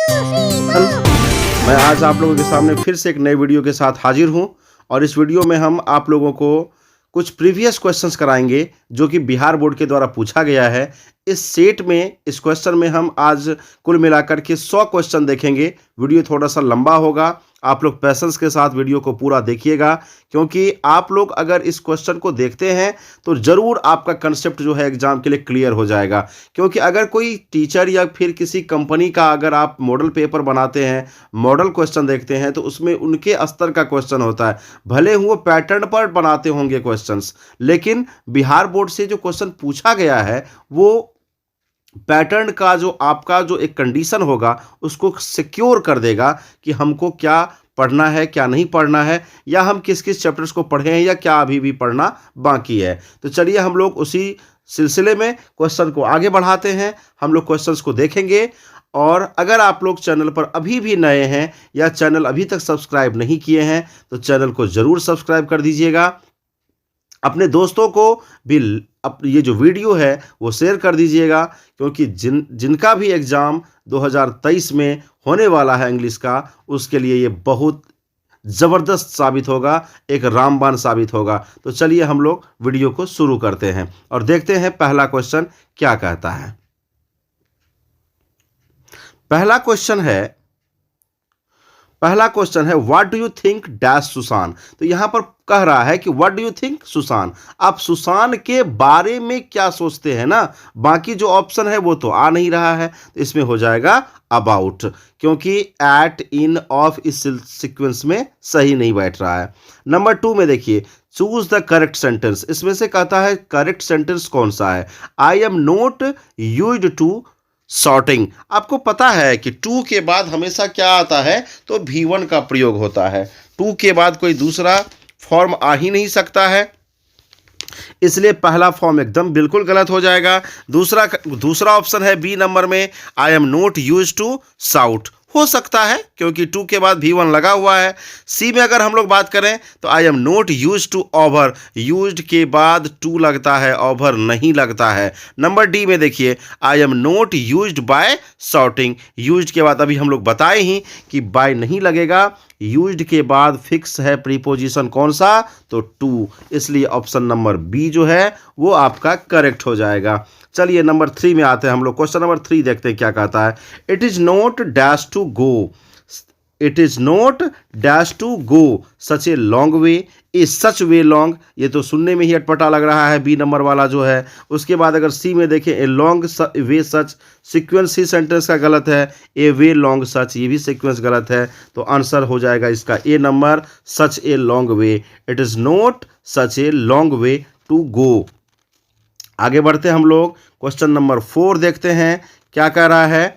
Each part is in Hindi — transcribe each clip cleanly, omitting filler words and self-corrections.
मैं आज आप लोगों के सामने फिर से एक नए वीडियो के साथ हाजिर हूं और इस वीडियो में हम आप लोगों को कुछ प्रीवियस क्वेश्चंस कराएंगे जो कि बिहार बोर्ड के द्वारा पूछा गया है। इस सेट में इस क्वेश्चन में हम आज कुल मिलाकर के 100 क्वेश्चन देखेंगे। वीडियो थोड़ा सा लंबा होगा, आप लोग पेशेंस के साथ वीडियो को पूरा देखिएगा, क्योंकि आप लोग अगर इस क्वेश्चन को देखते हैं तो ज़रूर आपका कंसेप्ट जो है एग्जाम के लिए क्लियर हो जाएगा। क्योंकि अगर कोई टीचर या फिर किसी कंपनी का अगर आप मॉडल पेपर बनाते हैं, मॉडल क्वेश्चन देखते हैं, तो उसमें उनके स्तर का क्वेश्चन होता है। भले ही वो पैटर्न पर बनाते होंगे क्वेश्चंस, लेकिन बिहार बोर्ड से जो क्वेश्चन पूछा गया है वो पैटर्न का जो आपका जो एक कंडीशन होगा उसको सिक्योर कर देगा कि हमको क्या पढ़ना है, क्या नहीं पढ़ना है, या हम किस किस चैप्टर्स को पढ़े हैं या क्या अभी भी पढ़ना बाकी है। तो चलिए हम लोग उसी सिलसिले में क्वेश्चन को आगे बढ़ाते हैं। हम लोग क्वेश्चंस को देखेंगे, और अगर आप लोग चैनल पर अभी भी नए हैं या चैनल अभी तक सब्सक्राइब नहीं किए हैं तो चैनल को ज़रूर सब्सक्राइब कर दीजिएगा। अपने दोस्तों को भी ये जो वीडियो है वो शेयर कर दीजिएगा, क्योंकि जिनका भी एग्ज़ाम 2023 में होने वाला है इंग्लिश का, उसके लिए ये बहुत ज़बरदस्त साबित होगा, एक रामबाण साबित होगा। तो चलिए हम लोग वीडियो को शुरू करते हैं और देखते हैं पहला क्वेश्चन क्या कहता है। पहला क्वेश्चन है what do you think dash Susan. तो यहां पर कह रहा है कि what do you think Susan, आप सुसान के बारे में क्या सोचते हैं ना। बाकी जो ऑप्शन है वो तो आ नहीं रहा है, तो इसमें हो जाएगा अबाउट, क्योंकि एट, इन, ऑफ इस सीक्वेंस में सही नहीं बैठ रहा है। नंबर 2 में देखिए चूज द करेक्ट सेंटेंस। इसमें से कहता है करेक्ट सेंटेंस कौन सा है। I am not used to sorting. आपको पता है कि टू के बाद हमेशा क्या आता है, तो V1 का प्रयोग होता है। टू के बाद कोई दूसरा फॉर्म आ ही नहीं सकता है, इसलिए पहला फॉर्म एकदम बिल्कुल गलत हो जाएगा। दूसरा ऑप्शन है बी नंबर में, I am not used to shout. हो सकता है क्योंकि टू के बाद V1 लगा हुआ है। सी में अगर हम लोग बात करें तो I am not used to over, used के बाद टू लगता है, ओवर नहीं लगता है। नंबर डी में देखिए I am not used by shorting, used के बाद अभी हम लोग बताए ही कि बाय नहीं लगेगा। यूज्ड के बाद फिक्स है प्रीपोजिशन कौन सा, तो टू, इसलिए ऑप्शन नंबर बी जो है वो आपका करेक्ट हो जाएगा। चलिए नंबर 3 में आते हैं हम लोग। क्वेश्चन नंबर 3 देखते हैं क्या कहता है। It is not dash to go, it is not dash to go such a long way, is such way long. ये तो सुनने में ही अटपटा लग रहा है, बी नंबर वाला जो है। उसके बाद अगर सी में देखें ए लॉन्ग वे सच, सीक्वेंस ही सेंटेंस का गलत है, ए वे लॉन्ग सच ये भी सीक्वेंस गलत है, तो आंसर हो जाएगा इसका A number, such a long way. It is not such a long way to go. आगे बढ़ते हैं हम लोग। क्वेश्चन नंबर 4 देखते हैं क्या कह रहा है।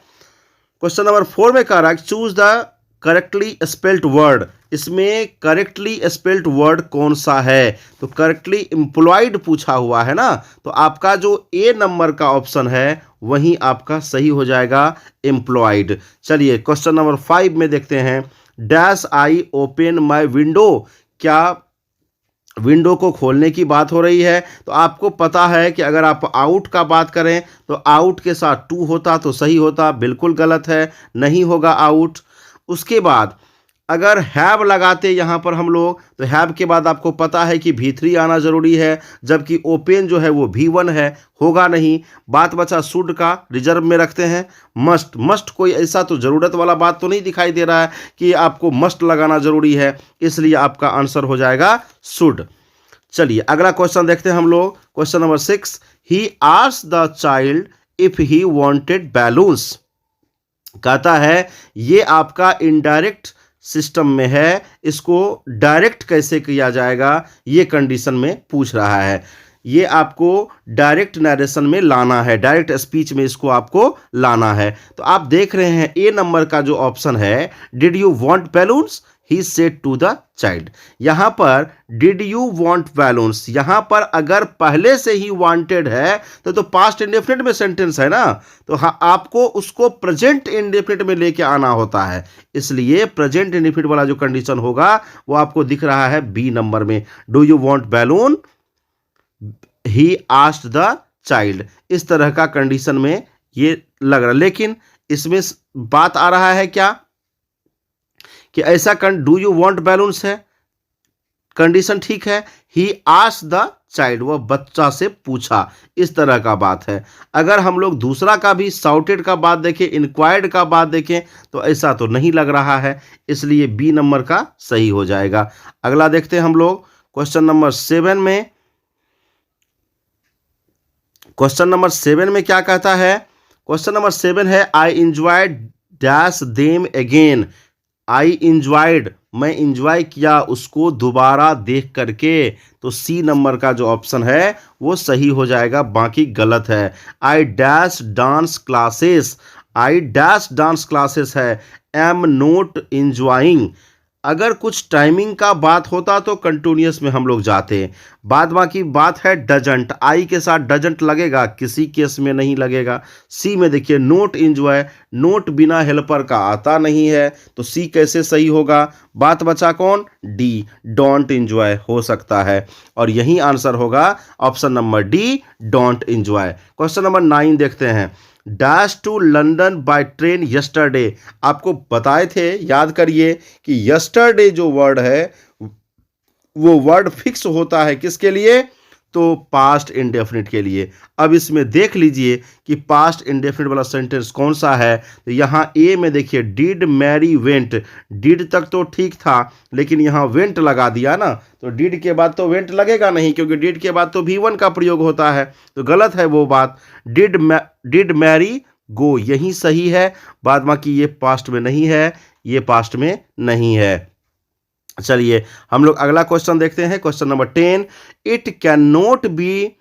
क्वेश्चन नंबर 4 में कह रहा है choose the correctly spelled word. इसमें करेक्टली स्पेल्ड वर्ड कौन सा है, तो करेक्टली एम्प्लॉयड पूछा हुआ है ना, तो आपका जो ए नंबर का ऑप्शन है वहीं आपका सही हो जाएगा, एम्प्लॉयड। चलिए क्वेश्चन नंबर 5 में देखते हैं dash I open my window. क्या विंडो को खोलने की बात हो रही है, तो आपको पता है कि अगर आप आउट का बात करें तो आउट के साथ टू होता तो सही होता, बिल्कुल गलत है, नहीं होगा आउट। उसके बाद अगर हैव लगाते यहाँ पर हम लोग, तो हैव के बाद आपको पता है कि V3 आना ज़रूरी है, जबकि ओपन जो है वो V1 है, होगा नहीं। बात बचा शुड का, रिजर्व में रखते हैं। मस्ट, मस्ट कोई ऐसा तो ज़रूरत वाला बात तो नहीं दिखाई दे रहा है कि आपको मस्ट लगाना ज़रूरी है, इसलिए आपका आंसर हो जाएगा शुड। चलिए अगला क्वेश्चन देखते हैं हम लोग। Question number 6, he asked the child if he wanted balloons. कहता है ये आपका इनडायरेक्ट सिस्टम में है, इसको डायरेक्ट कैसे किया जाएगा ये कंडीशन में पूछ रहा है। ये आपको डायरेक्ट नरेशन में लाना है, डायरेक्ट स्पीच में इसको आपको लाना है। तो आप देख रहे हैं ए नंबर का जो ऑप्शन है, did you want balloons, he said to the child. यहां पर डिड यू वांट बैलून्स, यहां पर अगर पहले से ही वांटेड है तो पास्ट इंडेफिनिट में सेंटेंस है ना, तो हाँ आपको उसको प्रेजेंट इंडेफिनिट में लेके आना होता है, इसलिए प्रेजेंट इंडेफिनिट वाला जो कंडीशन होगा वो आपको दिख रहा है बी नंबर में। Do you want balloon, he asked the child, इस तरह का कंडीशन में ये लग रहा है। लेकिन इसमें बात आ रहा है क्या कि ऐसा डू यू वांट बैलून्स है, कंडीशन ठीक है। ही आस्क्ड द चाइल्ड, वह बच्चा से पूछा, इस तरह का बात है। अगर हम लोग दूसरा का भी शाउटेड का बात देखें, इंक्वायर्ड का बात देखें, तो ऐसा तो नहीं लग रहा है, इसलिए बी नंबर का सही हो जाएगा। अगला देखते हैं हम लोग क्वेश्चन नंबर 7 में। क्वेश्चन नंबर 7 में क्या कहता है? क्वेश्चन नंबर 7 है आई इंजॉयड डैश देम अगेन। आई इंजॉयड, मैं इंजॉय किया उसको दोबारा देख करके। तो सी नंबर का जो ऑप्शन है वो सही हो जाएगा, बाकी गलत है। I dash dance classes, I dash dance classes है, एम नोट इंजॉइंग। अगर कुछ टाइमिंग का बात होता तो कंटिन्यूअस में हम लोग जाते। बाद बाकी बात है डजंट, आई के साथ डजंट लगेगा, किसी केस में नहीं लगेगा। सी में देखिए नोट इंजॉय, नोट बिना हेल्पर का आता नहीं है, तो सी कैसे सही होगा? बात बचा कौन? डी, डोंट इंजॉय हो सकता है, और यही आंसर होगा option number D, don't enjoy. Question number 9 देखते हैं। Dash to London by train yesterday, आपको बताए थे, याद करिए कि यस्टरडे जो वर्ड है वो वर्ड फिक्स होता है किसके लिए? तो पास्ट इंडेफिनिट के लिए। अब इसमें देख लीजिए कि पास्ट इंडेफिनिट वाला सेंटेंस कौन सा है। तो यहाँ ए में देखिए डिड मैरी वेंट, डिड तक तो ठीक था, लेकिन यहाँ वेंट लगा दिया ना, तो डिड के बाद तो वेंट लगेगा नहीं, क्योंकि डिड के बाद तो V1 का प्रयोग होता है, तो गलत है वो बात। डिड मैरी गो, यही सही है। बाद बाकी ये पास्ट में नहीं है, ये पास्ट में नहीं है। चलिए हम लोग अगला क्वेश्चन देखते हैं, question number 10। It can not be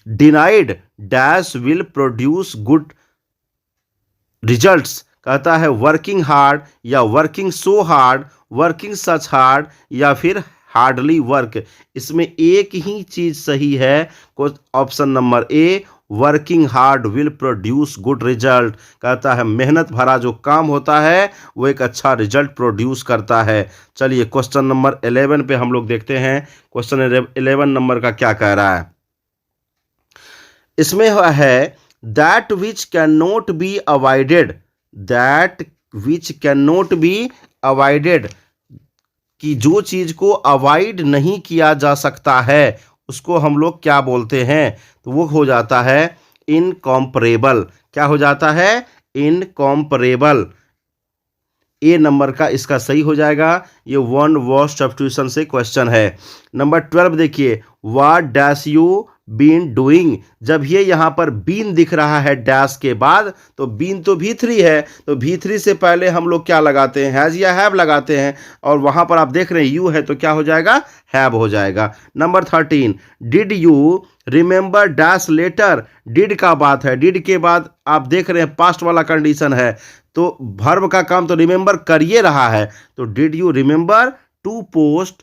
denied dash will produce good results, कहता है वर्किंग हार्ड या वर्किंग सो हार्ड, वर्किंग सच हार्ड या फिर हार्डली वर्क। इसमें एक ही चीज सही है, option number A, working hard will produce good result. कहता है मेहनत भरा जो काम होता है वो एक अच्छा रिजल्ट प्रोड्यूस करता है। चलिए क्वेश्चन नंबर 11 पे हम लोग देखते हैं, क्वेश्चन 11 नंबर का क्या कह रहा है। इसमें है that which can not be avoided, that which can not be avoided, कि जो चीज को अवॉइड नहीं किया जा सकता है उसको हम लोग क्या बोलते हैं? तो वो हो जाता है इनकॉम्परेबल। क्या हो जाता है? इनकॉम्परेबल। ए नंबर का इसका सही हो जाएगा। ये वन वर्ड सब्स्टिट्यूशन से क्वेश्चन है। नंबर 12 देखिए, what dash you been doing. जब ये यहाँ पर बीन दिख रहा है डैश के बाद, तो बीन तो V3 है, तो V3 से पहले हम लोग क्या लगाते हैं? हैज या हैव लगाते हैं, और वहाँ पर आप देख रहे हैं यू है, तो क्या हो जाएगा? हैव हो जाएगा। Number 13, did you remember dash letter. Did का बात है, डिड के बाद आप देख रहे हैं पास्ट वाला कंडीशन है, तो वर्ब का काम तो रिमेंबर करिए रहा है, तो did you remember to post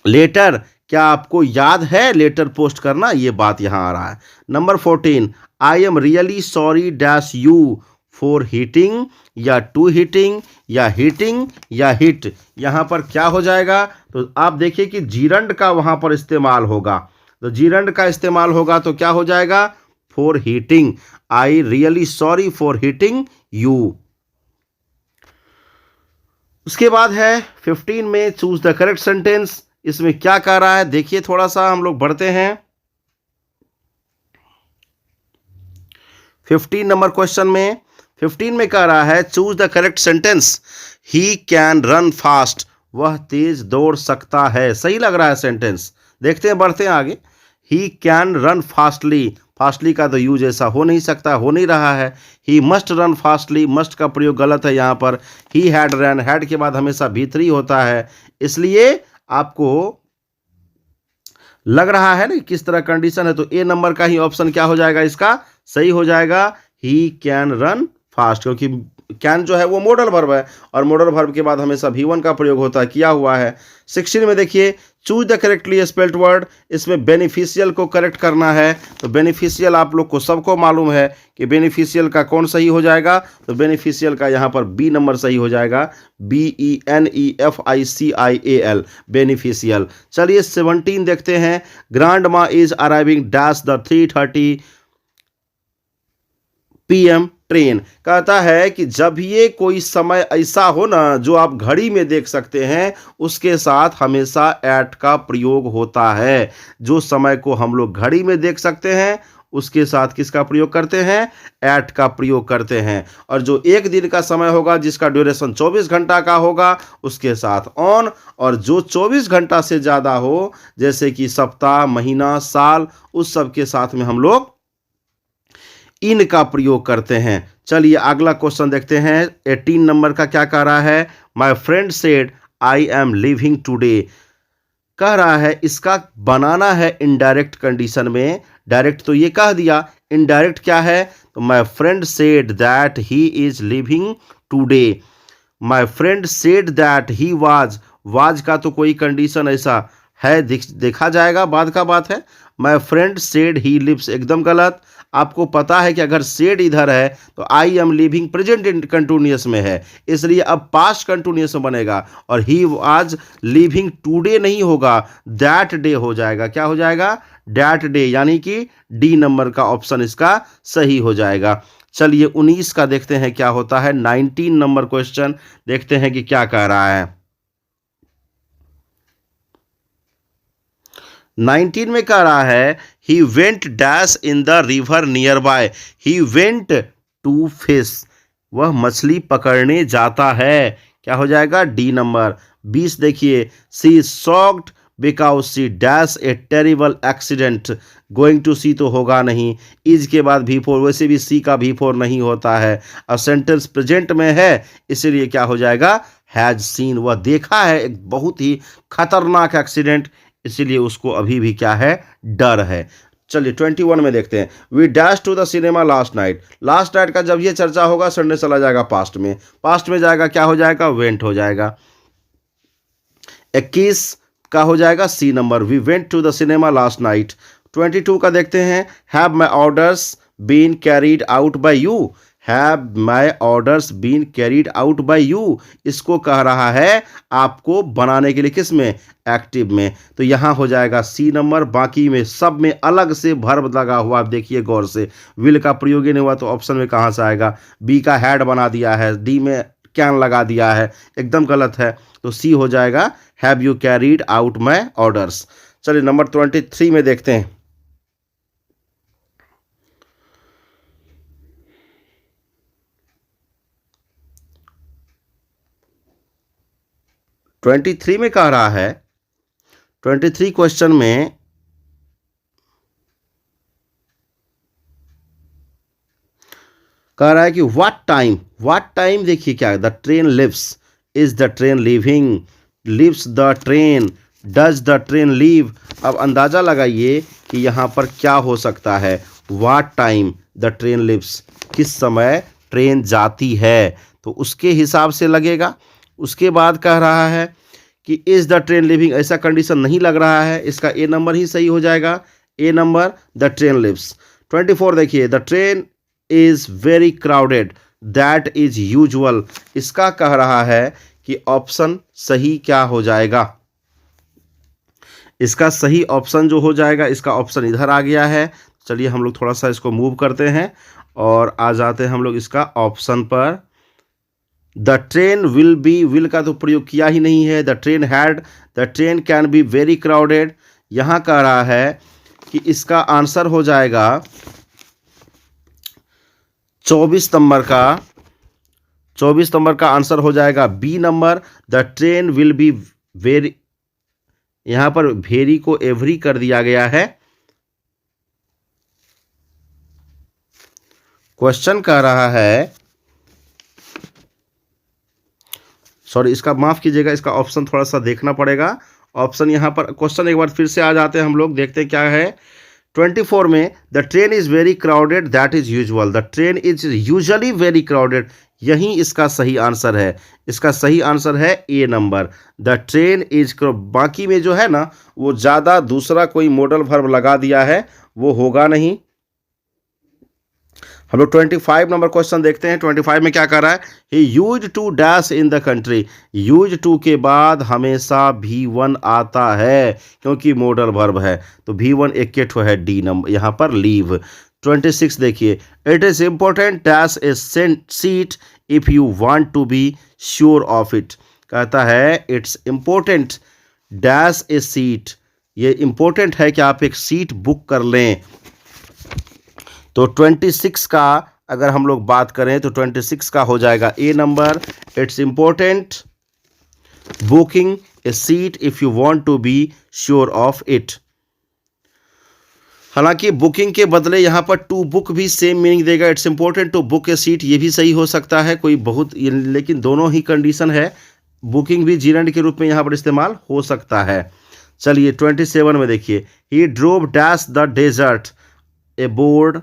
letter, क्या आपको याद है लेटर पोस्ट करना? ये बात यहां आ रहा है। Number 14, I am really sorry dash you for hitting या टू हिटिंग या हिटिंग या हिट। यहां पर क्या हो जाएगा? तो आप देखिए कि जीरंड का वहां पर इस्तेमाल होगा, तो जीरंड का इस्तेमाल होगा तो क्या हो जाएगा? For hitting. I really sorry for hitting you. उसके बाद है 15 में चूज द करेक्ट सेंटेंस। इसमें क्या कह रहा है देखिए, थोड़ा सा हम लोग बढ़ते हैं 15 नंबर क्वेश्चन में। 15 में कह रहा है choose the correct sentence. He can run fast, वह तेज दौड़ सकता है। सही लग रहा है सेंटेंस, देखते हैं बढ़ते हैं आगे। He can run fastly, fastly का तो यूज ऐसा हो नहीं सकता, हो नहीं रहा है। He must run fastly, must का प्रयोग गलत है यहाँ पर। ही हैड रन, हैड के बाद हमेशा V3 होता है, इसलिए आपको लग रहा है ना किस तरह कंडीशन है, तो ए नंबर का ही ऑप्शन क्या हो जाएगा? इसका सही हो जाएगा ही कैन रन फास्ट, क्योंकि कैन जो है वो मॉडल वर्ब है, और मॉडल वर्ब के बाद हमेशा V1 का प्रयोग होता है, किया हुआ है। 16 में देखिए choose the correctly spelled word. इसमें बेनिफिशियल को करेक्ट करना है, तो बेनिफिशियल आप लोग को सबको मालूम है कि बेनिफिशियल का कौन सही हो जाएगा, तो बेनिफिशियल का यहाँ पर बी नंबर सही हो जाएगा, BENEFICIAL, बेनिफिशियल। चलिए 17 देखते हैं। ग्रैंड माँ is arriving dash the 3:30 PM train. कहता है कि जब ये कोई समय ऐसा हो ना जो आप घड़ी में देख सकते हैं, उसके साथ हमेशा एट का प्रयोग होता है। जो समय को हम लोग घड़ी में देख सकते हैं उसके साथ किसका प्रयोग करते हैं? एट का प्रयोग करते हैं। और जो एक दिन का समय होगा जिसका ड्यूरेशन 24 घंटा का होगा उसके साथ ऑन। और जो 24 घंटा से ज़्यादा हो जैसे कि सप्ताह, महीना, साल, उस सब के साथ में हम लोग इन का प्रयोग करते हैं। चलिए अगला क्वेश्चन देखते हैं। 18 नंबर का क्या कह रहा है? My friend said I am living today. कह रहा है इसका बनाना है इनडायरेक्ट कंडीशन में। डायरेक्ट तो ये कह दिया, इनडायरेक्ट क्या है? तो my friend said that he is living today. My friend said that he was का तो कोई कंडीशन ऐसा है देखा जाएगा, बाद का बात है। My friend said he lives एकदम गलत। आपको पता है कि अगर सेड इधर है तो I M living present continuous में है, इसलिए अब पास्ट कंटिन्यूअस में बनेगा। और ही वाज लिविंग टुडे नहीं होगा, दैट डे हो जाएगा। क्या हो जाएगा? दैट डे, यानी कि डी नंबर का ऑप्शन इसका सही हो जाएगा। चलिए 19 का देखते हैं क्या होता है। 19 नंबर क्वेश्चन देखते हैं कि क्या कह रहा है। 19 में कह रहा है he went dash in the river nearby. He went to fish, वह मछली पकड़ने जाता है। क्या हो जाएगा? D number. 20 देखिए, she shocked because she dash a terrible accident. Going to see तो होगा नहीं, इज के बाद V4, वैसे भी सी का V4 नहीं होता है। अब सेंटेंस प्रेजेंट में है इसलिए क्या हो जाएगा? हैज सीन, वह देखा है एक बहुत ही खतरनाक एक्सीडेंट, इसीलिए उसको अभी भी क्या है? डर है। चलिए 21 में देखते हैं। We dash to the cinema last night. Last night का जब ये चर्चा होगा संडे चला जाएगा पास्ट में, पास्ट में जाएगा क्या हो जाएगा? वेंट हो जाएगा। 21 का हो जाएगा C number, we went to the cinema last night. 22 का देखते हैं। Have my orders been carried out by you. Have my orders been carried out by you, इसको कह रहा है आपको बनाने के लिए, किस में? एक्टिव में। तो यहाँ हो जाएगा सी नंबर। बाकी में सब में अलग से वर्ब लगा हुआ, आप देखिए गौर से। विल का प्रयोग ही नहीं हुआ तो ऑप्शन में कहाँ से आएगा? बी का हैड बना दिया है, डी में कैन लगा दिया है, एकदम गलत है। तो सी हो जाएगा have you carried out my orders. चलिए नंबर 23 में देखते हैं। 23 में कह रहा है, 23 क्वेश्चन में कह रहा है कि व्हाट टाइम देखिए क्या है? The train leaves, is the train leaving, leaves the train, does the train leave. अब अंदाजा लगाइए कि यहाँ पर क्या हो सकता है। What time the train leaves, किस समय ट्रेन जाती है, तो उसके हिसाब से लगेगा। उसके बाद कह रहा है कि इज द ट्रेन लिविंग, ऐसा कंडीशन नहीं लग रहा है, इसका ए नंबर ही सही हो जाएगा। A number, the train lives. 24 देखिए, the train is very crowded, that is usual, इसका कह रहा है कि ऑप्शन सही क्या हो जाएगा? इसका सही ऑप्शन जो हो जाएगा, इसका ऑप्शन इधर आ गया है। चलिए हम लोग थोड़ा सा इसको मूव करते हैं और आ जाते हैं हम लोग इसका ऑप्शन पर। The train will B, will का तो प्रयोग किया ही नहीं है। The train had, the train can be very crowded. यहाँ कह रहा है कि इसका आंसर हो जाएगा 24 नंबर का, 24 नंबर का आंसर हो जाएगा B number, the train will be very. यहाँ पर वेरी को एवरी कर दिया गया है। क्वेश्चन कह रहा है, सॉरी इसका माफ कीजिएगा, इसका ऑप्शन थोड़ा सा देखना पड़ेगा। ऑप्शन यहाँ पर, क्वेश्चन एक बार फिर से आ जाते हैं हम लोग, देखते हैं क्या है। 24 में the train is very crowded, that is usual, the train is usually very crowded, यही इसका सही आंसर है। इसका सही आंसर है ए नंबर, द ट्रेन इज। बाकी में जो है ना वो ज़्यादा दूसरा कोई मॉडल वर्ब लगा दिया है, वो होगा नहीं। हम लोग 25 नंबर क्वेश्चन देखते हैं। 25 में क्या कर रहा है? He use to dash in the country, use to के बाद हमेशा V1 आता है क्योंकि मॉडल वर्ब है, तो V1 एक है डी नंबर यहाँ पर लीव। 26 देखिए, it is important dash a seat if you want to be sure of it. कहता है it's important dash a seat, ये इम्पोर्टेंट है कि आप एक सीट बुक कर लें। तो 26 का अगर हम लोग बात करें तो 26 का हो जाएगा A number, it's important booking a seat if you want to be sure of it. हालांकि बुकिंग के बदले यहाँ पर टू बुक भी सेम मीनिंग देगा, it's important to book a seat, ये भी सही हो सकता है कोई बहुत, लेकिन दोनों ही कंडीशन है, बुकिंग भी जीरेंड के रूप में यहाँ पर इस्तेमाल हो सकता है। चलिए 27 में देखिए, he drove dash the desert a board,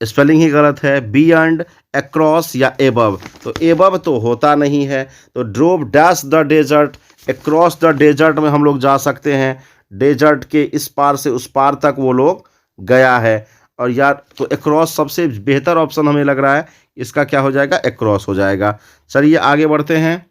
spelling ही गलत है, बियॉन्ड, अक्रॉस या एबव, तो एबव तो होता नहीं है, तो drove dash the desert, across the desert में हम लोग जा सकते हैं, डेजर्ट के इस पार से उस पार तक वो लोग गया है, और यार तो अक्रॉस सबसे बेहतर ऑप्शन हमें लग रहा है, इसका क्या हो जाएगा, अक्रॉस हो जाएगा। चलिए आगे बढ़ते हैं।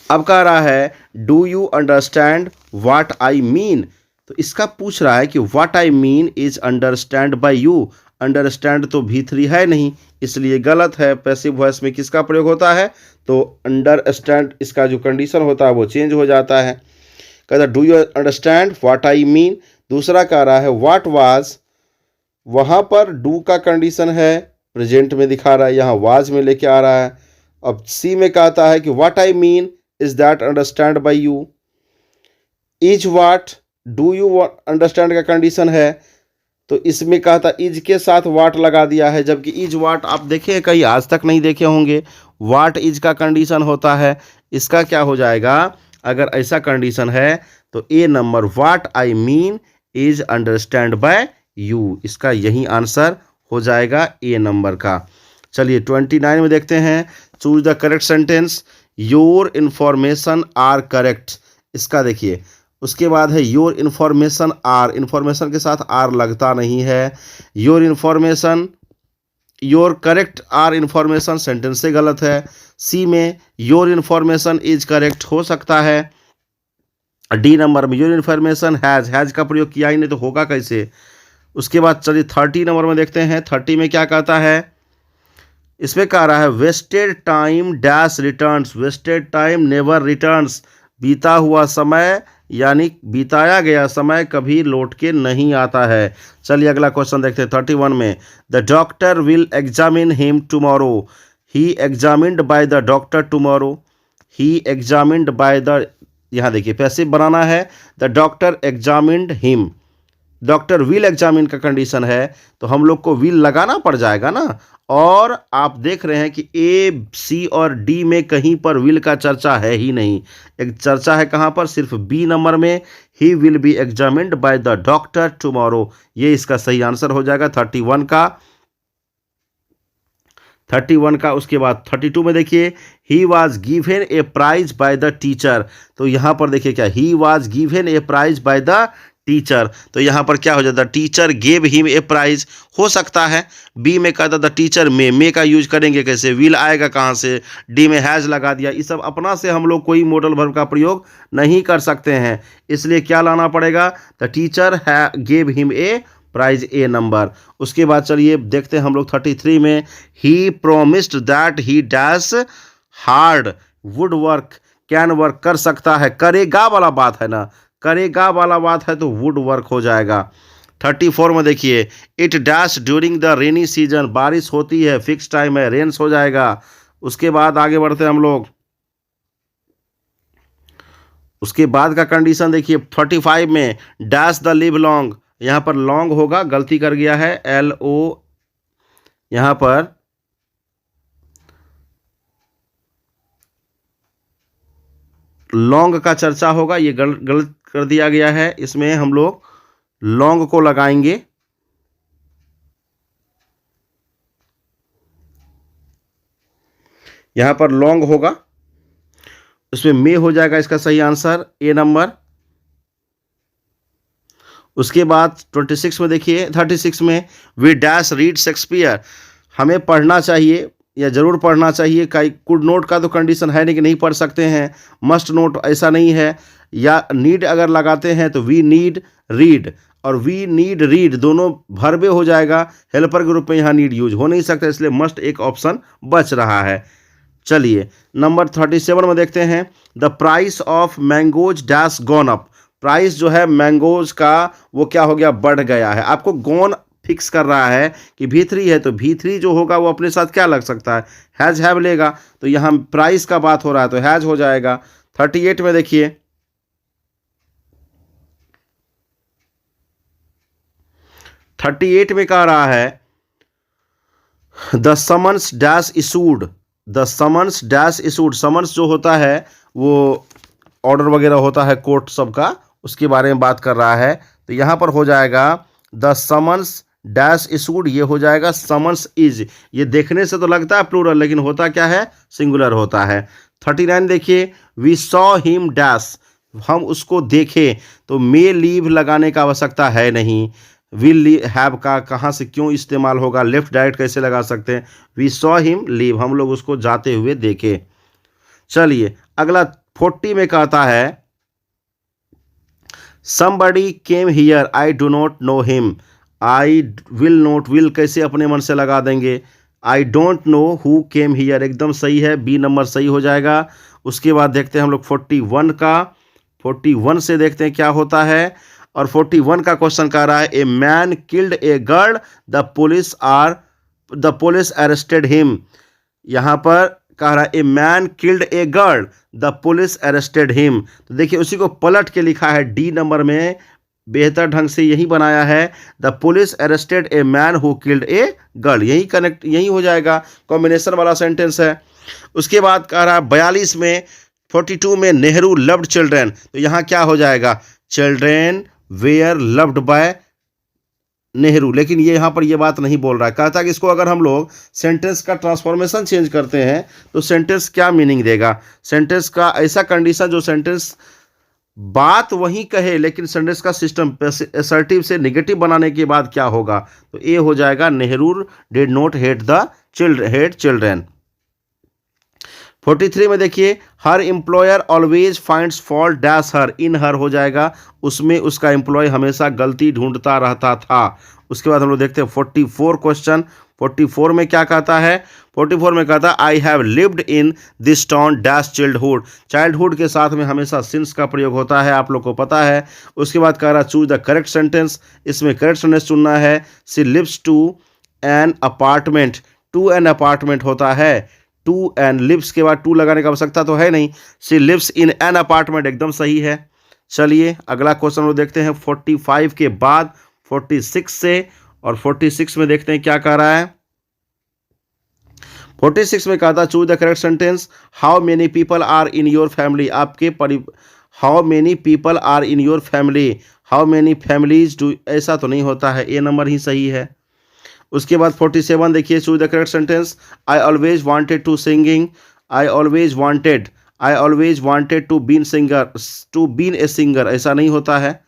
अब कह रहा है do you understand what I mean, तो इसका पूछ रहा है कि what I mean is understand by you, understand तो V3 है नहीं, इसलिए गलत है। पैसिव वॉइस में किसका प्रयोग होता है, तो अंडरस्टैंड, इसका जो कंडीशन होता है वो चेंज हो जाता है। कहता do you understand what I mean. दूसरा कह रहा है व्हाट वाज, वहाँ पर डू का कंडीशन है, प्रेजेंट में दिखा रहा है, यहाँ वाज में लेके आ रहा है। अब सी में कहता है कि what I mean is that understand by you. Is what, do you understand का कंडीशन है, तो इसमें कहता इज के साथ वाट लगा दिया है, जबकि इज वाट आप देखे कहीं आज तक नहीं देखे होंगे, वाट इज का कंडीशन होता है। इसका क्या हो जाएगा, अगर ऐसा कंडीशन है तो A number what I mean is understand by you, इसका यही आंसर हो जाएगा ए नंबर का। चलिए 29 में देखते हैं, choose the correct sentence, your information are correct, इसका देखिए उसके बाद है योर इन्फॉर्मेशन आर, इन्फॉर्मेशन के साथ आर लगता नहीं है, your information, your correct are information sentence से गलत है। सी में योर इन्फॉर्मेशन इज करेक्ट हो सकता है। डी नंबर में योर इन्फॉर्मेशन हैज़ का प्रयोग किया ही नहीं तो होगा कैसे। उसके बाद चलिए 30 नंबर में देखते हैं, 30 में क्या कहता है, इसमें कह रहा है wasted time dash returns, wasted time never returns, बीता हुआ समय यानी बिताया गया समय कभी लौट के नहीं आता है। चलिए अगला क्वेश्चन देखते हैं 31 में, the doctor will examine him tomorrow, he examined by the doctor tomorrow, he examined by the, यहाँ देखिए पैसिव बनाना है, the doctor examined him, doctor will examine का कंडीशन है तो हम लोग को विल लगाना पड़ जाएगा ना, और आप देख रहे हैं कि ए सी और डी में कहीं पर विल का चर्चा है ही नहीं, एक चर्चा है कहाँ पर, सिर्फ बी नंबर में, he will be examined by the doctor tomorrow, ये इसका सही आंसर हो जाएगा 31 का। उसके बाद 32 में देखिए, he was given a prize by the teacher, तो यहाँ पर देखिए क्या, he was given a prize by the teacher, तो यहाँ पर क्या हो जाता है, teacher gave him a prize हो सकता है। बी में कहता था टीचर में का यूज करेंगे कैसे, विल आएगा कहाँ से, डी में हैज़ लगा दिया, ये सब अपना से हम लोग कोई मॉडल वर्ब का प्रयोग नहीं कर सकते हैं, इसलिए क्या लाना पड़ेगा, the teacher gave him a prize, A number. उसके बाद चलिए देखते हैं हम लोग 33 में, he promised that he dash hard would work can work, कर सकता है, करेगा वाला बात है ना, करेगा वाला बात है तो वुड वर्क हो जाएगा। 34 में देखिए, it dash during the rainy season, बारिश होती है, फिक्स टाइम है, रेन्स हो जाएगा। उसके बाद आगे बढ़ते हैं हम लोग, उसके बाद का कंडीशन देखिए 45 में, डैश द लिव लॉन्ग, यहाँ पर लॉन्ग होगा, गलती कर गया है, LO यहाँ पर लॉन्ग का चर्चा होगा, ये गलत कर दिया गया है, इसमें हम लोग लॉन्ग को लगाएंगे। यहां पर लॉन्ग होगा, उसमें मे हो जाएगा इसका सही आंसर, ए नंबर। उसके बाद 26 में देखिए, 36 में, वी डैश रीड शेक्सपियर, हमें पढ़ना चाहिए या ज़रूर पढ़ना चाहिए, कुड नोट का तो कंडीशन है नहीं कि नहीं पढ़ सकते हैं, मस्ट नोट ऐसा नहीं है, या नीड अगर लगाते हैं तो वी नीड रीड, और वी नीड रीड दोनों भरबे हो जाएगा, हेल्पर के रूप में यहाँ नीड यूज हो नहीं सकता, इसलिए मस्ट एक ऑप्शन बच रहा है। चलिए नंबर 37 में देखते हैं, the price of mangoes dash gone up. Price जो है मैंगोज का वो क्या हो गया, बढ़ गया है। आपको गॉन फिक्स कर रहा है कि V3 है, तो V3 जो होगा वो अपने साथ क्या लग सकता है, हैज हैव लेगा, तो यहाँ प्राइस का बात हो रहा है तो हैज हो जाएगा। 38 में देखिए, 38 में कह रहा है the summons dash issued, the summons dash issued. Summons जो होता है वो ऑर्डर वगैरह होता है कोर्ट सबका, उसके बारे में बात कर रहा है, तो यहाँ पर हो जाएगा द समन्स डैश इशूड, ये हो जाएगा समन्स इज। ये देखने से तो लगता है प्लूरल, लेकिन होता क्या है, सिंगुलर होता है। 39 देखिए, वी सॉ हिम डैश, हम उसको देखें, तो मे लीव लगाने का आवश्यकता है नहीं। विल हैव का कहाँ से क्यों इस्तेमाल होगा, लेफ्ट डायरेक्ट कैसे लगा सकते हैं, वी सॉ हिम लीव, हम लोग उसको जाते हुए देखे। चलिए अगला 40 में कहता है somebody came here I do not know him, I will not, will कैसे अपने मन से लगा देंगे, I don't know who came here एकदम सही है, बी नंबर सही हो जाएगा। उसके बाद देखते हैं हम लोग 41 का, 41 से देखते हैं क्या होता है, और 41 का क्वेश्चन कह रहा है a man killed a girl the police arrested him. यहाँ पर कह रहा है a man killed a girl the police arrested him, तो देखिए उसी को पलट के लिखा है डी नंबर में, बेहतर ढंग से यही बनाया है, the police arrested a man who killed a girl, यही कनेक्ट यही हो जाएगा, कॉम्बिनेशन वाला सेंटेंस है। उसके बाद कह रहा है 42 में 42 में नेहरू लव्ड चिल्ड्रेन, तो यहाँ क्या हो जाएगा, children were loved by Nehru, लेकिन ये यहाँ पर ये बात नहीं बोल रहा है। कहता है कि इसको अगर हम लोग सेंटेंस का ट्रांसफॉर्मेशन चेंज करते हैं तो सेंटेंस क्या मीनिंग देगा, सेंटेंस का ऐसा कंडीशन जो सेंटेंस बात वही कहे लेकिन सेंटेंस का सिस्टम असर्टिव से नेगेटिव बनाने के बाद क्या होगा, तो ये हो जाएगा Nehru did not hate children. 43 में देखिए, हर employer always finds fault dash her, in her हो जाएगा, उसमें उसका एम्प्लॉय हमेशा गलती ढूंढता रहता था। उसके बाद हम लोग देखते हैं 44 क्वेश्चन, 44 में क्या कहता है, 44 में कहता है I have lived in this town dash childhood, childhood के साथ में हमेशा सिंस का प्रयोग होता है, आप लोग को पता है। उसके बाद कह रहा है चूज द करेक्ट सेंटेंस, इसमें करेक्ट सेंटेंस चुनना है, she lives to an apartment, to an apartment होता है, टू एंड लिव्स के बाद टू लगाने की आवश्यकता तो है नहीं, she lives in an apartment एकदम सही है। चलिए अगला क्वेश्चन वो देखते हैं 45 के बाद 46 से, और 46 में देखते हैं क्या कह रहा है। 46 में कहा था choose the correct sentence, how many people are in your family, आपके how many people are in your family, how many families do, ऐसा तो नहीं होता है, ए नंबर ही सही है। उसके बाद 47 देखिए, choose the correct sentence, I always wanted to singing, I always wanted to been a singer, ऐसा नहीं होता है।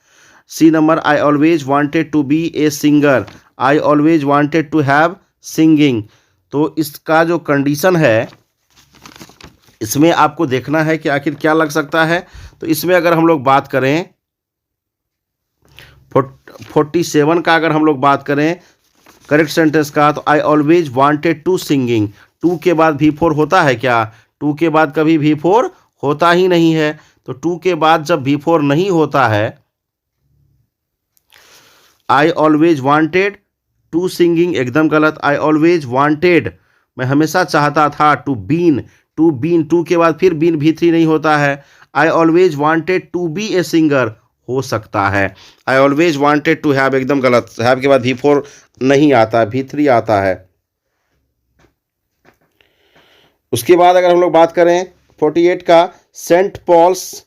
C number, I always wanted to be a singer, I always wanted to have singing. तो इसका जो कंडीशन है इसमें आपको देखना है कि आखिर क्या लग सकता है। तो इसमें अगर हम लोग बात करें 47 का, अगर हम लोग बात करें करेक्ट सेंटेंस का, तो I always wanted to singing, to के बाद V4 होता है क्या, टू के बाद कभी V4 होता ही नहीं है। तो टू के बाद जब V4 नहीं होता है, I always wanted to singing एकदम गलत, आई ऑलवेज वांटेड मैं हमेशा चाहता था, टू बीन टू के बाद फिर बीन V3 नहीं होता है, I always wanted to be a singer हो सकता है, I always wanted to have एकदम गलत, हैव के बाद V4 नहीं आता, V3 आता है। उसके बाद अगर हम लोग बात करें 48 का, Saint Paul's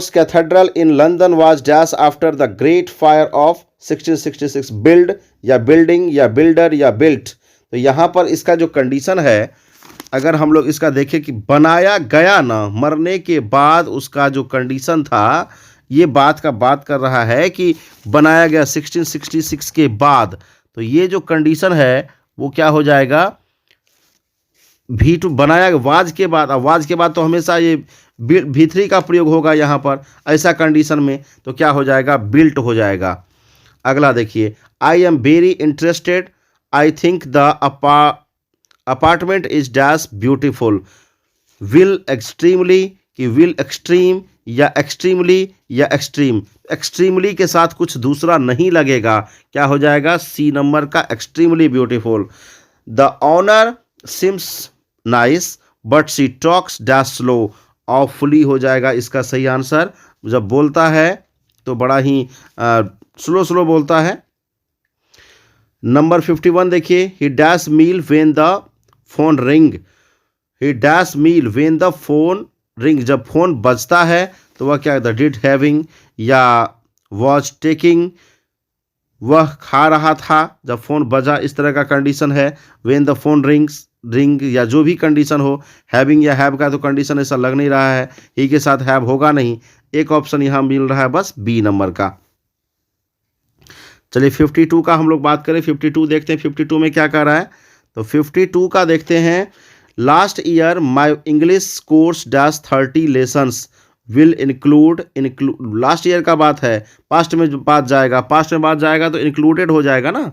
Cathedral in London was dash after the Great Fire of 1666, build या बिल्डिंग या बिल्डर या बिल्ट। तो यहाँ पर इसका जो कंडीशन है, अगर हम लोग इसका देखें कि बनाया गया ना, मरने के बाद उसका जो कंडीशन था, ये बात कर रहा है कि बनाया गया 1666 के बाद, तो ये जो कंडीशन है वो क्या हो जाएगा, V2 बनाया वाज के बाद, अब वाज के बाद तो हमेशा ये V3 का प्रयोग होगा यहाँ पर, ऐसा कंडीशन में तो क्या हो जाएगा, बिल्ट हो जाएगा। अगला देखिए, I am very interested, I think the apartment is dash beautiful. Will extremely कि विल एक्सट्रीम या एक्सट्रीमली या एक्सट्रीम, एक्सट्रीमली के साथ कुछ दूसरा नहीं लगेगा, क्या हो जाएगा, सी नंबर का extremely beautiful. The owner seems nice but she talks dash slow, awfully हो जाएगा इसका सही आंसर। जब बोलता है तो बड़ा ही स्लो स्लो बोलता है। नंबर 51 देखिए, he dash meal when the phone ring, he dash meal when the phone ring, जब फोन बजता है तो वह क्या है, डिड हैविंग या वॉज टेकिंग, वह खा रहा था जब फोन बजा, इस तरह का कंडीशन है। When the phone rings, ring या जो भी कंडीशन हो, हैविंग या हैव का तो कंडीशन ऐसा लग नहीं रहा है, ही के साथ हैव होगा नहीं, एक ऑप्शन यहाँ मिल रहा है बस बी नंबर का। चलिए 52 का हम लोग बात करें, 52 देखते हैं 52 में क्या कह रहा है। तो 52 का देखते हैं, last year my English course dash 30 lessons will include, last year का बात है, पास्ट में बात जाएगा, पास्ट में बात जाएगा तो इंक्लूडेड हो जाएगा ना,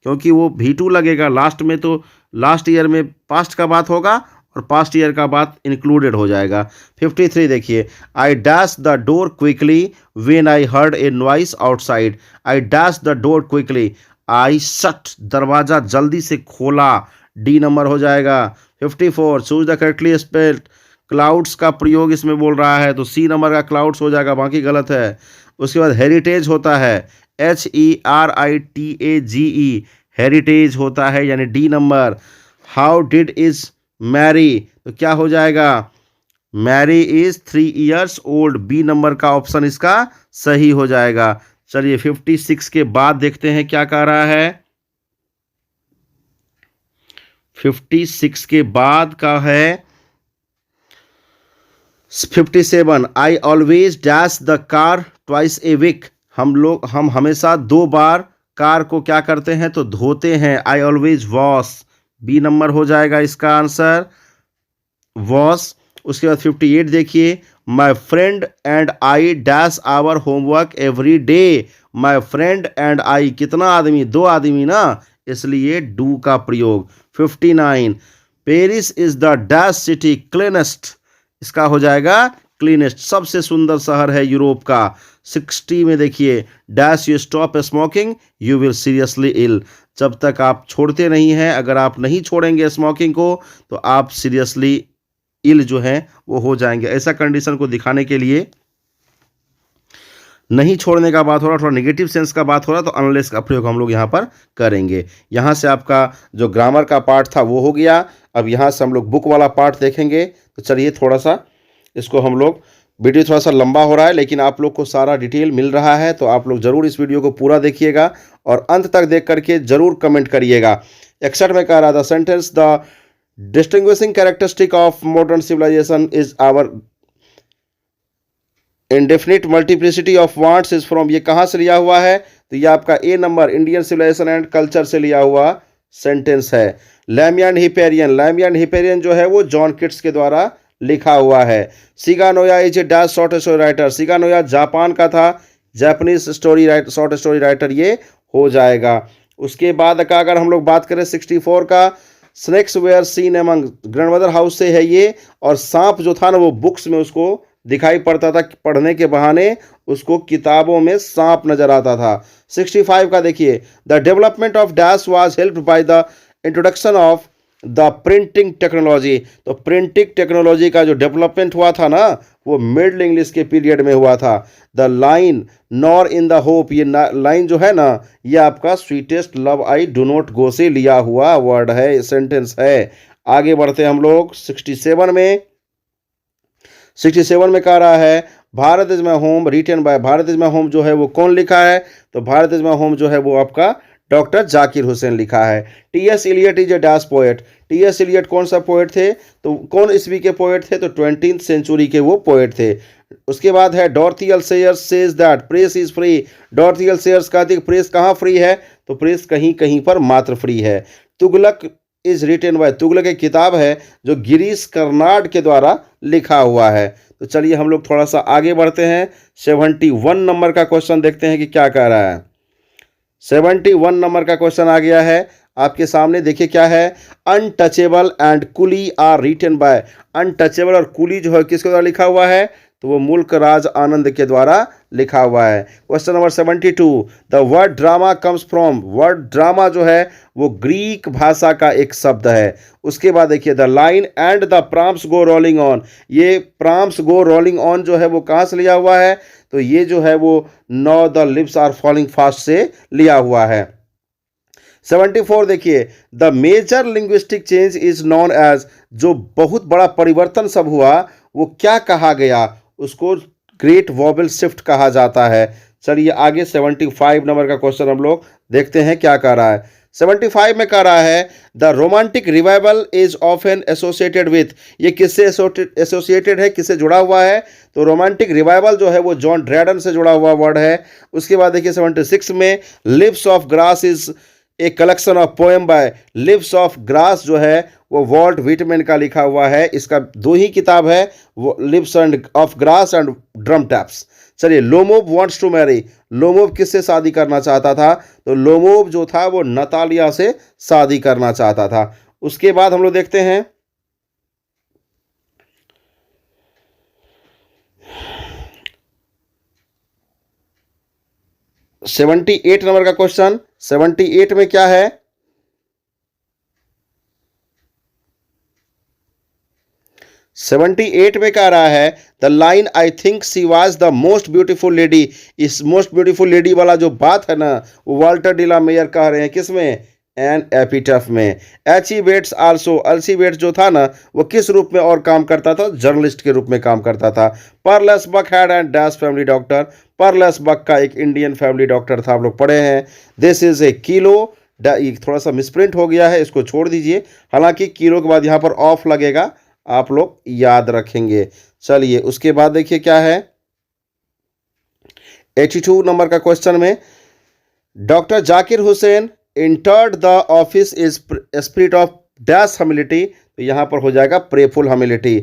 क्योंकि वो V2 लगेगा लास्ट में, तो लास्ट ईयर में पास्ट का बात होगा और पास्ट ईयर का बात इंक्लूडेड हो जाएगा। 53 देखिए, I dash the door quickly when I heard a noise outside, I dash the door quickly, I shut, दरवाजा जल्दी से खोला, डी नंबर हो जाएगा। 54 choose the correctly spelled, clouds का प्रयोग इसमें बोल रहा है तो सी नंबर का क्लाउड्स हो जाएगा, बाकी गलत है। उसके बाद हेरिटेज होता है, HERITAGE, हेरिटेज होता है यानी D number. How did is Mary, तो क्या हो जाएगा, Mary is 3 years old, B number का ऑप्शन इसका सही हो जाएगा। चलिए 56 के बाद देखते हैं क्या कह रहा है। 56 के बाद का है 57, I always dash the car twice a week, हम हमेशा 2 बार कार को क्या करते हैं, तो धोते हैं, I always wash, B number हो जाएगा इसका आंसर, वॉश। उसके बाद 58 देखिए, my friend and I dash our homework every day, my friend and I, कितना आदमी, 2 आदमी ना, इसलिए डू का प्रयोग। 59, Paris is the dash city cleanest, इसका हो जाएगा क्लीनेस्ट, सबसे सुंदर शहर है यूरोप का। 60 में देखिए, dash you stop smoking you will seriously ill, जब तक आप छोड़ते नहीं हैं, अगर आप नहीं छोड़ेंगे स्मोकिंग को तो आप सीरियसली इल जो है वो हो जाएंगे। ऐसा कंडीशन को दिखाने के लिए नहीं छोड़ने का बात हो रहा, थोड़ा नेगेटिव सेंस का बात हो रहा, तो अनलेस का प्रयोग हम लोग यहाँ पर करेंगे। यहाँ से आपका जो ग्रामर का पार्ट था वो हो गया। अब यहाँ से हम लोग बुक वाला पार्ट देखेंगे। तो चलिए थोड़ा सा इसको हम लोग, वीडियो थोड़ा सा लंबा हो रहा है लेकिन आप लोग को सारा डिटेल मिल रहा है, तो आप लोग ज़रूर इस वीडियो को पूरा देखिएगा और अंत तक देख करके ज़रूर कमेंट करिएगा। 61 में कह रहा था, sentence the distinguishing characteristic of modern civilisation is our indefinite multiplicity of wants is from, ये कहाँ से लिया हुआ है, तो ये आपका A number Indian civilisation and culture से लिया हुआ सेंटेंस है। लैमियन हिपेरियन, लैमियन हिपेरियन जो है वो जॉन किट्स के द्वारा लिखा हुआ है। Shiga Naoya is a dash short story writer, Shiga Naoya Japan का था, Japanese story short story writer ये हो जाएगा। उसके बाद का अगर हम लोग बात करें 64 का, snakes were seen among, grandmother house से है ये, और सांप जो था ना वो बुक्स में उसको दिखाई पड़ता था, पढ़ने के बहाने उसको किताबों में सांप नजर आता था। 65 का देखिए, the development of dash was helped by the introduction of the printing technology, तो प्रिंटिंग टेक्नोलॉजी का जो डेवलपमेंट हुआ था ना वो मिडिल इंग्लिश के पीरियड में हुआ था। The line nor in the hope, ये लाइन जो है ना ये आपका sweetest love I do not go से लिया हुआ वर्ड है, सेंटेंस है। आगे बढ़ते हैं हम लोग 67 में। 67 में कह रहा है, Bharat is my home written by, Bharat is my home जो है वो कौन लिखा है, तो भारत इज माई होम जो है वो आपका डॉक्टर जाकिर हुसैन लिखा है। T S. Eliot is a dash poet, T S. Eliot कौन सा पोएट थे, तो कौन ईस्वी के पोएट थे, तो 20th सेंचुरी के वो पोएट थे। उसके बाद है Dorothy L Sayers says that press is free, Dorothy L Sayers कहती है प्रेस कहाँ फ्री है, तो प्रेस कहीं कहीं पर मात्र फ्री है। Tughlaq is written bye, Tughlaq एक किताब है जो गिरीश कर्नाड के द्वारा लिखा हुआ है। तो चलिए हम लोग थोड़ा सा आगे बढ़ते हैं, 71 नंबर का क्वेश्चन देखते हैं कि क्या कह रहा है। 71 नंबर का क्वेश्चन आ गया है आपके सामने, देखिए क्या है। Untouchable and Coolie are written by, Untouchable और कुली जो है किसके द्वारा लिखा हुआ है, तो वो मुल्क राज आनंद के द्वारा लिखा हुआ है। Question number 72, the word drama comes from, word drama जो है वो ग्रीक भाषा का एक शब्द है। उसके बाद देखिए the line and the prams go rolling on, ये प्राम्स गो रोलिंग ऑन जो है वो कहाँ से लिया हुआ है, तो ये जो है वो no the leaves are falling fast से लिया हुआ है। 74 देखिए, the major linguistic change is known as, जो बहुत बड़ा परिवर्तन सब हुआ वो क्या कहा गया, उसको ग्रेट वॉवेल शिफ्ट कहा जाता है। चलिए आगे 75 नंबर का क्वेश्चन हम लोग देखते हैं क्या कह रहा है। 75 में कह रहा है the romantic revival is often associated with, ये किससे एसोसिएटेड है, किससे जुड़ा हुआ है, तो रोमांटिक रिवाइवल जो है वो जॉन ड्रैडन से जुड़ा हुआ वर्ड है। उसके बाद देखिए 76 में Leaves of Grass is a collection of poem by, Leaves of Grass जो है वो वॉल्ट व्हिटमैन का लिखा हुआ है, इसका दो ही किताब है, वो leaves and of grass and drum taps. चलिए Lomov wants to marry, Lomov किससे शादी करना चाहता था, तो लोमोव जो था वो नतालिया से शादी करना चाहता था। उसके बाद हम लोग देखते हैं 78 नंबर का क्वेश्चन। 78 में क्या है, सेवेंटी एट में कह रहा है the line I think she was the most beautiful lady, इस मोस्ट ब्यूटीफुल लेडी वाला जो बात है ना वो वाल्टर डी ला मेयर कह रहे हैं, किसमें, एन एपिटफ में। एल्सीवेट्स आल्सो, एल्सीवेट्स जो था ना वो किस रूप में और काम करता था, जर्नलिस्ट के रूप में काम करता था। Pearl S Buck had and dash family doctor, Pearl S Buck का एक इंडियन फैमिली डॉक्टर था, आप लोग पढ़े हैं। दिस इज ए किलो, थोड़ा सा मिसप्रिंट हो गया है, इसको छोड़ दीजिए, हालांकि किलो के बाद यहाँ पर ऑफ लगेगा, आप लोग याद रखेंगे। चलिए उसके बाद देखिए क्या है 82 नंबर का क्वेश्चन में, doctor Zakir Hussain entered the office is spirit of dash humility, तो यहां पर हो जाएगा prayerful humility.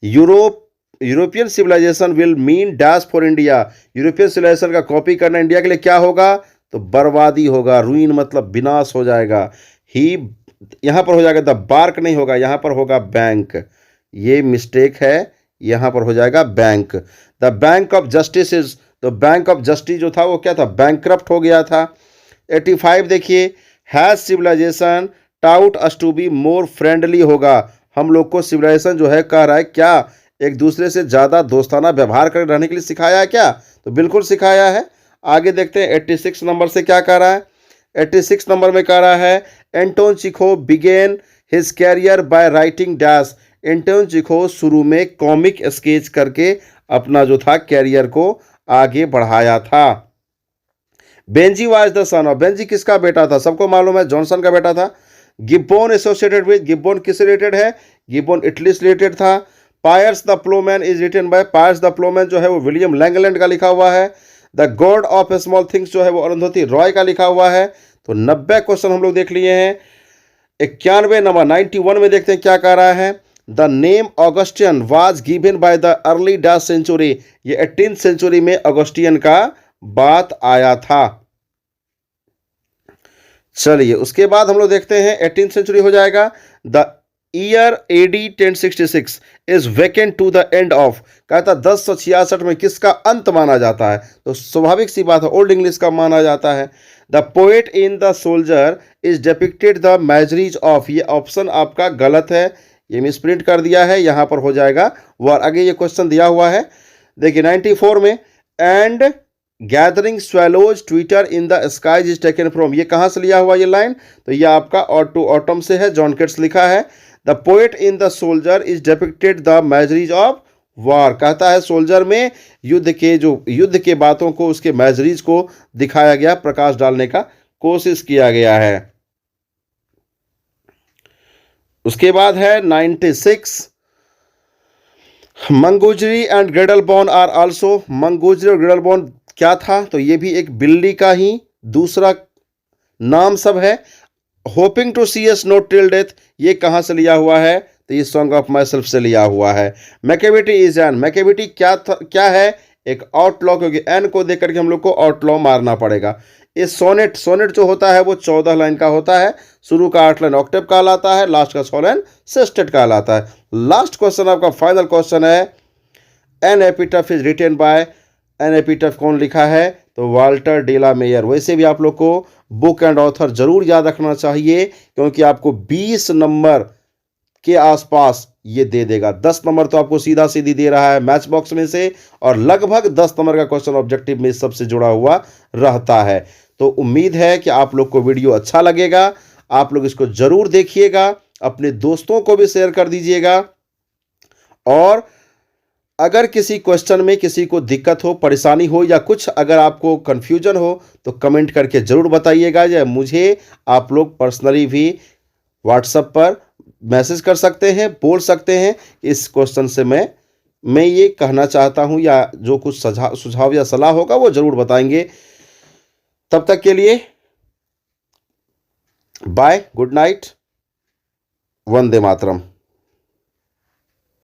European civilisation will mean dash for India, European civilisation का कॉपी करना इंडिया के लिए क्या होगा, तो बर्बादी होगा, रूइन मतलब विनाश हो जाएगा। ही यहां पर हो जाएगा द बार्क नहीं होगा, यहां पर होगा बैंक, ये मिस्टेक है, यहां पर हो जाएगा bank. The bank of justice is, तो बैंक ऑफ जस्टिस जो था वो क्या था, बैंकरप्ट हो गया था। 85 देखिए, has civilization taught us to be more friendly होगा, हम लोग को सिविलाइजेशन जो है कह रहा है क्या एक दूसरे से ज़्यादा दोस्ताना व्यवहार कर रहने के लिए सिखाया है क्या, तो बिल्कुल सिखाया है। आगे देखते हैं 86 नंबर से क्या कह रहा है। 86 नंबर में कह रहा है Anton Chekhov began his career by writing dash, Anton Chekhov शुरू में कॉमिक स्केच करके अपना जो था कैरियर को आगे बढ़ाया था। Benji was the son of, Benji किसका बेटा था, सबको मालूम है जॉनसन का बेटा था। गिब्बोन एसोसिएटेड विद, गिब्बोन किससे रिलेटेड है, गिब्बोन इटली से रिलेटेड था। Piers the Plowman is written by, Piers the Plowman जो है वो विलियम लैंगलैंड का लिखा हुआ है। The God of Small Things जो है वो अरुंधति रॉय का लिखा हुआ है। तो 90 क्वेश्चन हम लोग देख लिए हैं। 91 नंबर 91 में देखते हैं क्या कह रहा है। The name Augustan was given by the early dash century, ये 18th सेंचुरी में ऑगस्टियन का बात आया था। चलिए उसके बाद हम लोग देखते हैं 18th सेंचुरी हो जाएगा। The year AD 1066 is vacant to the end of, कहता 1066 में किसका अंत माना जाता है, तो स्वाभाविक सी बात है ओल्ड इंग्लिश का माना जाता है। The poet in the soldier is depicted the imageries of, ये ऑप्शन आपका गलत है, ये मिसप्रिंट कर दिया है, यहां पर हो जाएगा वॉर। आगे ये क्वेश्चन दिया हुआ है देखिए 94 में, and gathering swallows twitter in the skies is taken from, ये कहां से लिया हुआ ये लाइन, तो ये आपका ऑटो ऑटम से है, जॉन केट्स लिखा है। The poet in the soldier is depicted the imageries of war, कहता है सोल्जर में युद्ध के बातों को, उसके मैजरीज को दिखाया गया, प्रकाश डालने का कोशिश किया गया है। उसके बाद है 96, मंगूजरी एंड ग्रेडलबॉर्न आर आल्सो, मंगूजरी और ग्रेडलबॉर्न क्या था, तो ये भी एक बिल्ली का ही दूसरा नाम सब है। Hoping to see as not till death, ये कहाँ से लिया हुआ है? तो ये सॉन्ग ऑफ माई सेल्फ से लिया हुआ है। मैकेविटी इज एन, मैकेविटी क्या है? एक आउटलॉ, क्योंकि एन को देख करके हम लोग को आउटलॉ मारना पड़ेगा। ये सोनेट, सोनेट जो होता है वो 14 लाइन का होता है। शुरू का 8 लाइन ऑक्टेव कहलाता है, लास्ट का 6 लाइन सेस्टेट कहलाता है। लास्ट क्वेश्चन आपका फाइनल क्वेश्चन है, an epitaph is written by, an epitaph कौन लिखा है? तो वाल्टर डे ला मेयर। वैसे भी आप लोग को बुक एंड ऑथर जरूर याद रखना चाहिए, क्योंकि आपको 20 नंबर के आसपास ये दे देगा। 10 नंबर तो आपको सीधा सीधी दे रहा है मैच बॉक्स में से, और लगभग 10 नंबर का क्वेश्चन ऑब्जेक्टिव में सबसे जुड़ा हुआ रहता है। तो उम्मीद है कि आप लोग को वीडियो अच्छा लगेगा। आप लोग इसको जरूर देखिएगा, अपने दोस्तों को भी शेयर कर दीजिएगा, और अगर किसी क्वेश्चन में किसी को दिक्कत हो, परेशानी हो, या कुछ अगर आपको कंफ्यूजन हो तो कमेंट करके ज़रूर बताइएगा, या मुझे आप लोग पर्सनली भी व्हाट्सएप पर मैसेज कर सकते हैं, बोल सकते हैं इस क्वेश्चन से मैं ये कहना चाहता हूं, या जो कुछ सुझाव या सलाह होगा वो ज़रूर बताएंगे। तब तक के लिए bye, good night, Vande Mataram.